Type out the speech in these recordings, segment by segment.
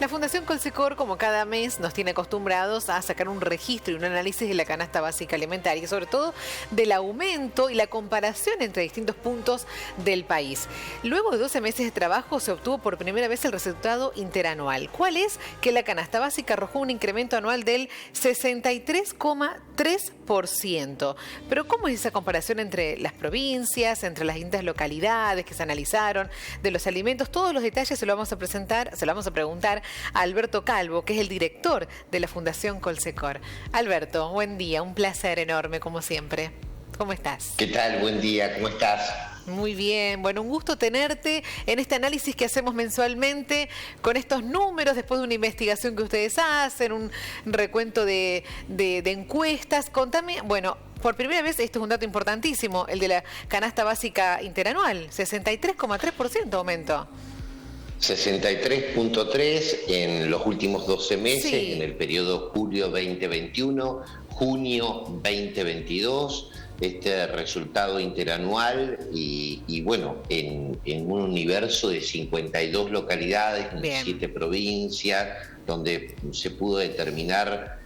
La Fundación Colsecor, como cada mes, nos tiene acostumbrados a sacar un registro y un análisis de la canasta básica alimentaria, y sobre todo del aumento y la comparación entre distintos puntos del país. Luego de 12 meses de trabajo se obtuvo por primera vez el resultado interanual. ¿Cuál es? Que la canasta básica arrojó un incremento anual del 63,3%. Pero ¿cómo es esa comparación entre las provincias, entre las distintas localidades que se analizaron, de los alimentos? Todos los detalles se lo vamos a preguntar a Alberto Calvo, que es el director de la Fundación Colsecor. Alberto, buen día, un placer enorme como siempre. ¿Cómo estás? ¿Qué tal? Buen día, ¿cómo estás? Muy bien, bueno, un gusto tenerte en este análisis que hacemos mensualmente con estos números, después de una investigación que ustedes hacen, un recuento de encuestas. Contame, bueno, por primera vez, esto es un dato importantísimo, el de la canasta básica interanual, 63,3% aumento. 63,3 en los últimos 12 meses, sí. En el periodo julio 2021, junio 2022, este resultado interanual y bueno, en un universo de 52 localidades, en 7 provincias, donde se pudo determinar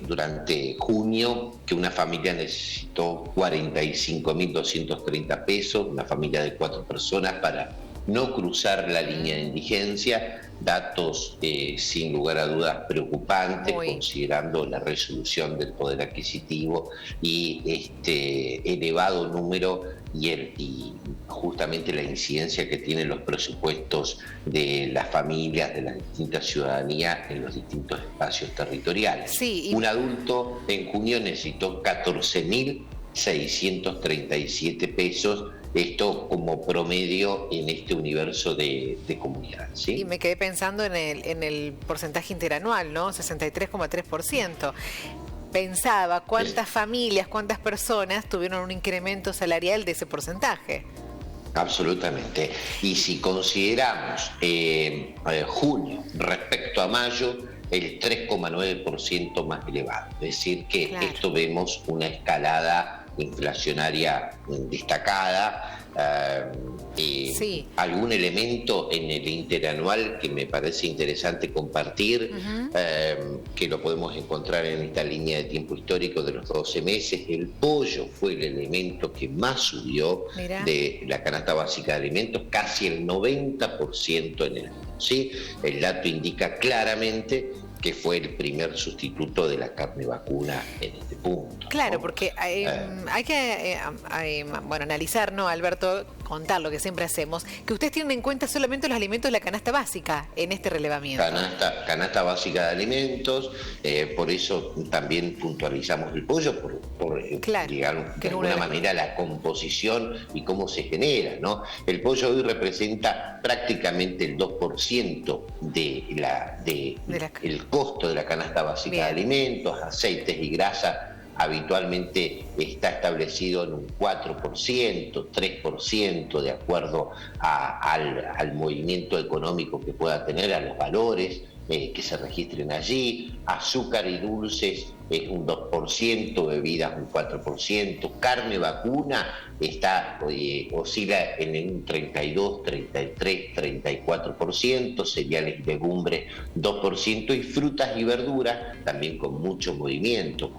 durante junio que una familia necesitó 45.230 pesos, una familia de 4 personas para no cruzar la línea de indigencia, datos sin lugar a dudas preocupantes, considerando la resolución del poder adquisitivo y este elevado número y justamente la incidencia que tienen los presupuestos de las familias, de las distintas ciudadanías en los distintos espacios territoriales. Sí, Un adulto en junio necesitó 14.637 pesos, esto como promedio en este universo de comunidad, ¿sí? Y me quedé pensando en el porcentaje interanual, ¿no? 63,3%. Pensaba cuántas familias, cuántas personas tuvieron un incremento salarial de ese porcentaje. Absolutamente. Y si consideramos junio respecto a mayo, el 3,9% más elevado. Es decir, que esto vemos una escalada inflacionaria destacada. Sí. Algún elemento en el interanual que me parece interesante compartir, que lo podemos encontrar en esta línea de tiempo histórico de los 12 meses. El pollo fue el elemento que más subió de la canasta básica de alimentos, casi el 90% en el mundo, ¿sí? El dato indica claramente que fue el primer sustituto de la carne vacuna en este punto. Claro, ¿no? Porque hay que analizar, ¿no, Alberto? Contar lo que siempre hacemos, que ustedes tienen en cuenta solamente los alimentos de la canasta básica en este relevamiento. Canasta básica de alimentos, por eso también puntualizamos el pollo, digamos, de alguna manera la composición y cómo se genera, ¿no? El pollo hoy representa prácticamente el 2% el costo de la canasta básica de alimentos, aceites y grasa habitualmente está establecido en un 4%, 3%, de acuerdo al movimiento económico que pueda tener, a los valores que se registren allí. Azúcar y dulces es un 2%, bebidas un 4%, carne vacuna oscila en un 32, 33, 34%, cereales y legumbres 2%, y frutas y verduras también con mucho movimiento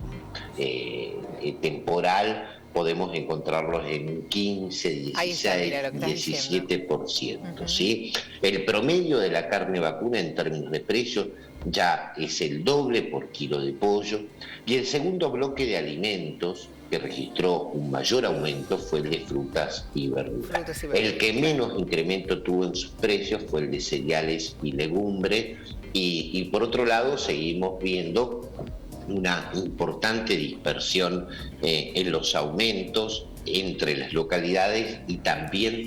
temporal. Podemos encontrarlos en un 15, 16, 17%. ¿Sí? El promedio de la carne vacuna en términos de precios ya es el doble por kilo de pollo. Y el segundo bloque de alimentos que registró un mayor aumento fue el de frutas y verduras. El que menos incremento tuvo en sus precios fue el de cereales y legumbres. Y por otro lado, seguimos viendo una importante dispersión en los aumentos entre las localidades y también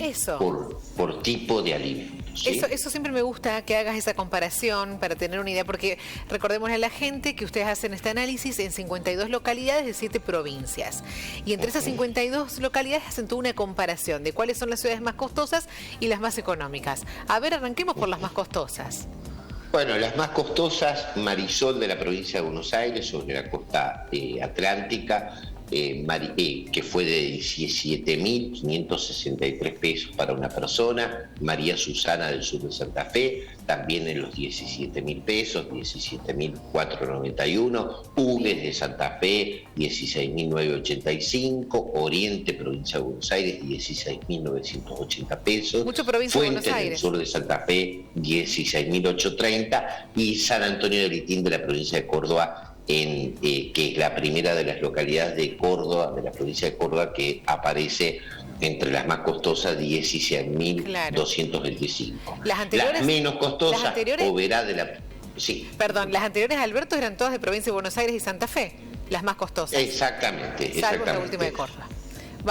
por tipo de alimentos, ¿sí? Eso siempre me gusta que hagas esa comparación para tener una idea, porque recordémosle a la gente que ustedes hacen este análisis en 52 localidades de 7 provincias. Y entre esas 52 localidades hacen toda una comparación de cuáles son las ciudades más costosas y las más económicas. A ver, arranquemos por las más costosas. Bueno, las más costosas, Marisol de la provincia de Buenos Aires, sobre la costa atlántica, que fue de 17.563 pesos para una persona. María Susana del sur de Santa Fe, también en los 17.000 pesos, 17.491. Hugues de Santa Fe, 16.985. Oriente, provincia de Buenos Aires, 16.980 pesos. Mucho provincia de Buenos Aires. Fuentes del sur de Santa Fe, 16.830. Y San Antonio de Litín de la provincia de Córdoba, que es la primera de las localidades de Córdoba, de la provincia de Córdoba, que aparece entre las más costosas, 16.225. Las menos costosas, Oberá de la... Sí. Perdón, las anteriores, Alberto, eran todas de provincia de Buenos Aires y Santa Fe, las más costosas. Exactamente. Salvo la última de Córdoba.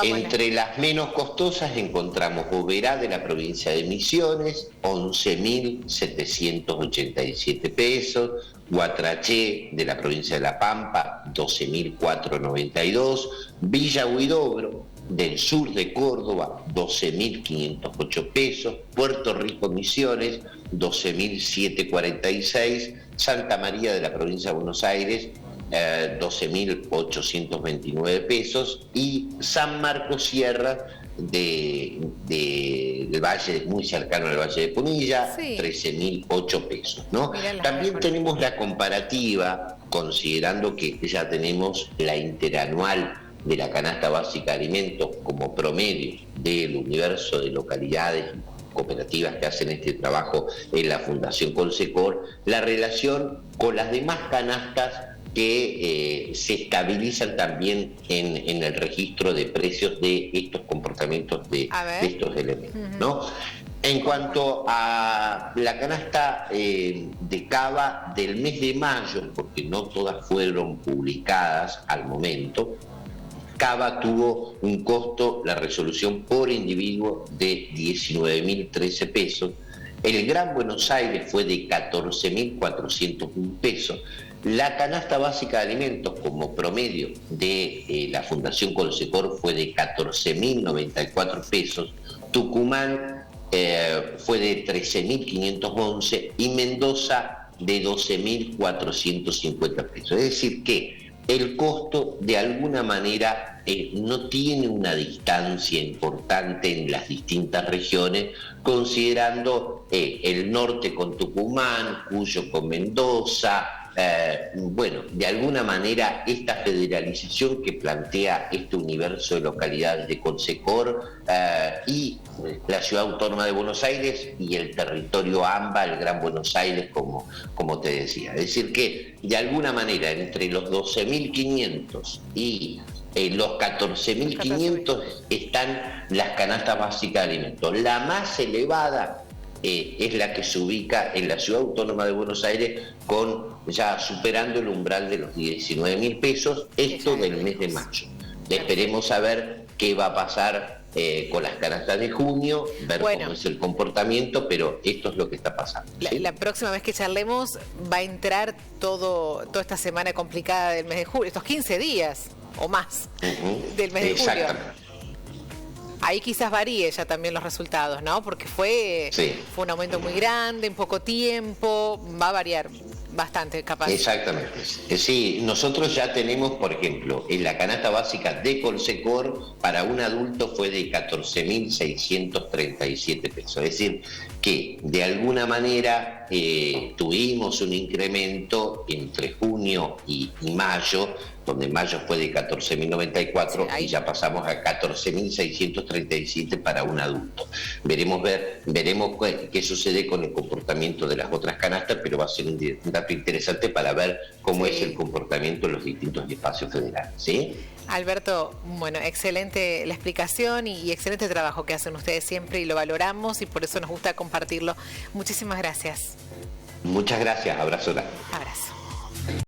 Entre las menos costosas encontramos Oberá de la provincia de Misiones, 11.787 pesos, Guatraché de la provincia de La Pampa, 12.492, Villa Huidobro del sur de Córdoba, 12.508 pesos, Puerto Rico Misiones, 12.746, Santa María de la provincia de Buenos Aires, 12.829 pesos, y San Marcos Sierra del Valle, muy cercano al Valle de Punilla, 13.008 pesos, ¿no? También tenemos la comparativa, considerando que ya tenemos la interanual de la canasta básica de alimentos como promedio del universo de localidades cooperativas que hacen este trabajo en la Fundación Colsecor, la relación con las demás canastas que se estabilizan también en el registro de precios de estos comportamientos de estos elementos, ¿no? En cuanto a la canasta de cava del mes de mayo, porque no todas fueron publicadas al momento, Cava tuvo un costo, la resolución por individuo, de 19.013 pesos. El Gran Buenos Aires fue de 14.401 pesos. La canasta básica de alimentos como promedio de la Fundación Colsecor fue de 14.094 pesos. Tucumán fue de 13.511 y Mendoza de 12.450 pesos. Es decir que el costo de alguna manera no tiene una distancia importante en las distintas regiones, considerando el norte con Tucumán, Cuyo con Mendoza. Bueno, de alguna manera esta federalización que plantea este universo de localidades de Colsecor y la Ciudad Autónoma de Buenos Aires y el territorio AMBA, el Gran Buenos Aires, como te decía. Es decir que de alguna manera entre los 12.500 y los 14.500 están las canastas básicas de alimentos. La más elevada es la que se ubica en la Ciudad Autónoma de Buenos Aires, con ya superando el umbral de los 19.000 pesos, esto del mes de mayo. Esperemos a ver qué va a pasar con las canastas de junio, ver cómo es el comportamiento, pero esto es lo que está pasando. ¿Sí? La próxima vez que charlemos va a entrar toda esta semana complicada del mes de julio, estos 15 días o más del mes de julio. Exactamente. Ahí quizás varíe ya también los resultados, ¿no? Porque fue un aumento muy grande en poco tiempo, va a variar bastante, capaz. Exactamente. Sí, nosotros ya tenemos, por ejemplo, en la canasta básica de Colsecor, para un adulto fue de 14.637 pesos. Es decir, que de alguna manera tuvimos un incremento entre junio y mayo, donde mayo fue de 14.094 y ya pasamos a 14.637 para un adulto. Veremos qué sucede con el comportamiento de las otras canastas, pero va a ser un dato interesante para ver cómo es el comportamiento en los distintos espacios federales. ¿Sí? Alberto, bueno, excelente la explicación y excelente trabajo que hacen ustedes siempre y lo valoramos y por eso nos gusta compartirlo. Muchísimas gracias. Muchas gracias, abrazo. Abrazo.